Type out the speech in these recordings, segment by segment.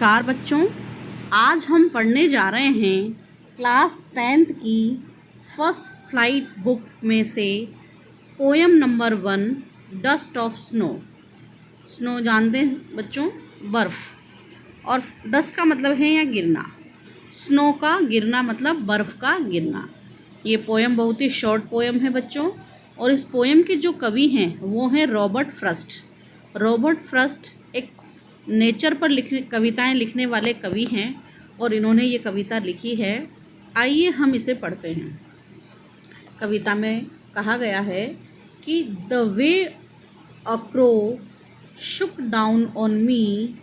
नमस्कार बच्चों, आज हम पढ़ने जा रहे हैं क्लास 10th की फर्स्ट फ्लाइट बुक में से poem number 1 dust of snow. Snow जानते हैं बच्चों, बर्फ़, और डस्ट का मतलब है या गिरना। स्नो का गिरना मतलब बर्फ़ का गिरना। ये पोएम बहुत ही शॉर्ट पोएम है बच्चों, और इस पोएम के जो कवि हैं वो हैं रॉबर्ट फ्रस्ट। रॉबर्ट फ्रस्ट एक नेचर पर कविताएं लिखने वाले कवि हैं, और इन्होंने ये कविता लिखी है। आइए हम इसे पढ़ते हैं। कविता में कहा गया है कि the way a crow shook down on me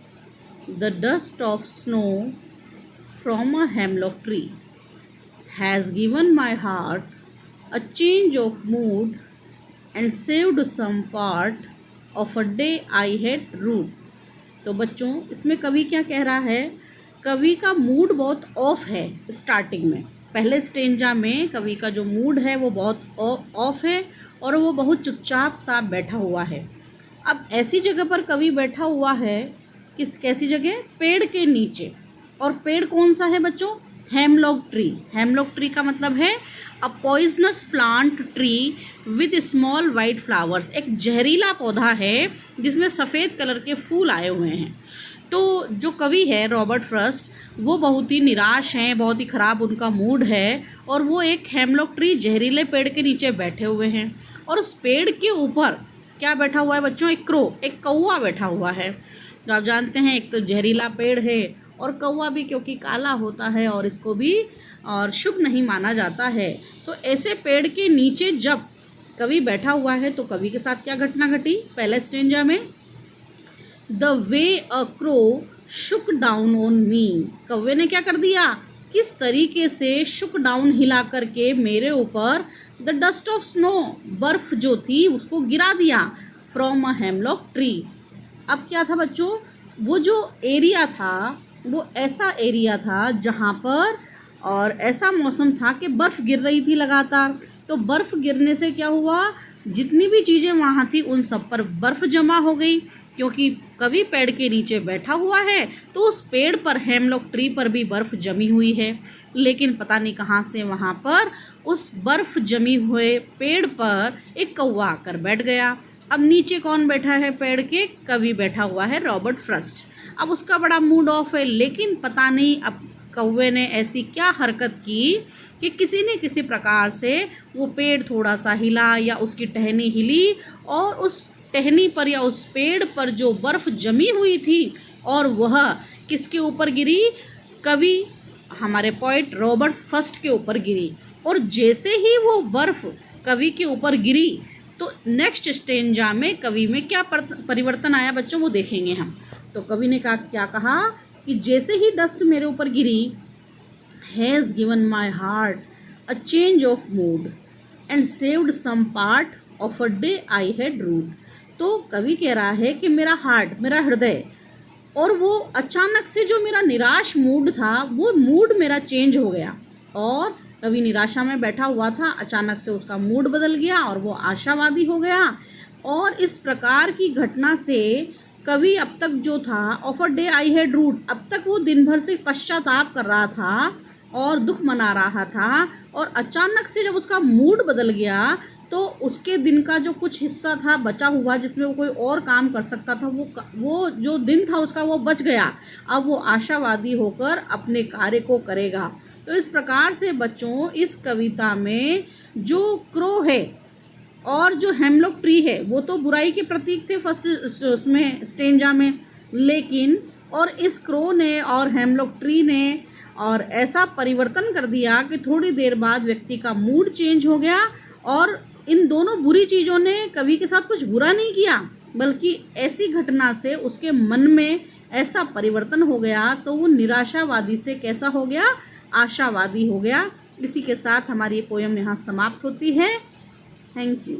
the dust of snow from a hemlock tree has given my heart a change of mood and saved some part of a day I had rued. तो बच्चों, इसमें कवि क्या कह रहा है? कवि का मूड बहुत ऑफ है। स्टार्टिंग में पहले स्टेंजा में कवि का जो मूड है वो बहुत ऑफ है, और वो बहुत चुपचाप सा बैठा हुआ है। अब ऐसी जगह पर कवि बैठा हुआ है, कैसी जगह? पेड़ के नीचे। और पेड़ कौन सा है बच्चों? Hemlock tree. हेमलॉक ट्री का मतलब है a poisonous plant tree with small white flowers. एक जहरीला पौधा है जिसमें सफ़ेद कलर के फूल आए हुए हैं। तो जो कवि है रॉबर्ट फ्रस्ट, वो बहुत ही निराश हैं, बहुत ही ख़राब उनका मूड है, और वो एक हेमलॉक ट्री जहरीले पेड़ के नीचे बैठे हुए हैं। और उस पेड़ के ऊपर क्या बैठा हुआ है बच्चों? एक क्रो, एक कौवा बैठा हुआ है। तो आप जानते हैं, एक तो जहरीला पेड़ है, और कौवा भी क्योंकि काला होता है और इसको भी और शुभ नहीं माना जाता है। तो ऐसे पेड़ के नीचे जब कवि बैठा हुआ है तो कवि के साथ क्या घटना घटी? पहले स्टेंजा में the way a crow shook down on मी। कौवे ने क्या कर दिया? किस तरीके से शुक डाउन हिला करके मेरे ऊपर द डस्ट ऑफ स्नो, बर्फ जो थी उसको गिरा दिया, फ्रॉम अ हेमलॉक ट्री। अब क्या था बच्चों? वो जो एरिया था वो ऐसा एरिया था जहाँ पर और ऐसा मौसम था कि बर्फ़ गिर रही थी लगातार। तो बर्फ़ गिरने से क्या हुआ? जितनी भी चीज़ें वहाँ थी उन सब पर बर्फ़ जमा हो गई, क्योंकि कवि पेड़ के नीचे बैठा हुआ है तो उस पेड़ पर, हेमलॉक ट्री पर भी बर्फ़ जमी हुई है। लेकिन पता नहीं कहाँ से वहाँ पर उस बर्फ़ जमी हुए पेड़ पर एक कौवा आकर बैठ गया। अब नीचे कौन बैठा है पेड़ के? कवि बैठा हुआ है, रॉबर्ट फ्रस्ट। अब उसका बड़ा मूड ऑफ है, लेकिन पता नहीं अब कौवे ने ऐसी क्या हरकत की कि किसी न किसी प्रकार से वो पेड़ थोड़ा सा हिला, या उसकी टहनी हिली, और उस टहनी पर या उस पेड़ पर जो बर्फ़ जमी हुई थी और वह किसके ऊपर गिरी? कवि, हमारे पोएट रॉबर्ट फ्रस्ट के ऊपर गिरी। और जैसे ही वो बर्फ़ कवि के ऊपर गिरी तो नेक्स्ट स्टेंजा में कवि में क्या परिवर्तन आया बच्चों, वो देखेंगे हम। तो कवि ने क्या कहा कि जैसे ही डस्ट मेरे ऊपर गिरी, has given my heart a change of mood and saved some part of a day I had rued. तो कवि कह रहा है कि मेरा हार्ट, मेरा हृदय, और वो अचानक से जो मेरा निराश मूड था वो मूड मेरा चेंज हो गया। और कवि निराशा में बैठा हुआ था, अचानक से उसका मूड बदल गया और वो आशावादी हो गया। और इस प्रकार की घटना से कवि अब तक जो था, of a day I had rued, अब तक वो दिन भर से पश्चाताप कर रहा था और दुख मना रहा था, और अचानक से जब उसका मूड बदल गया तो उसके दिन का जो कुछ हिस्सा था बचा हुआ, जिसमें वो कोई और काम कर सकता था, वो जो दिन था उसका वो बच गया। अब वो आशावादी होकर अपने कार्य को करेगा। तो इस प्रकार से बच्चों, इस कविता में जो क्रो है और जो हेमलॉक ट्री है वो तो बुराई के प्रतीक थे फर्स्ट उसमें स्टेंजा में, लेकिन और इस क्रो ने और हेमलॉक ट्री ने और ऐसा परिवर्तन कर दिया कि थोड़ी देर बाद व्यक्ति का मूड चेंज हो गया। और इन दोनों बुरी चीज़ों ने कवि के साथ कुछ बुरा नहीं किया, बल्कि ऐसी घटना से उसके मन में ऐसा परिवर्तन हो गया, तो वो निराशावादी से कैसा हो गया? आशावादी हो गया। इसी के साथ हमारी ये पोएम यहाँ समाप्त होती है। Thank you.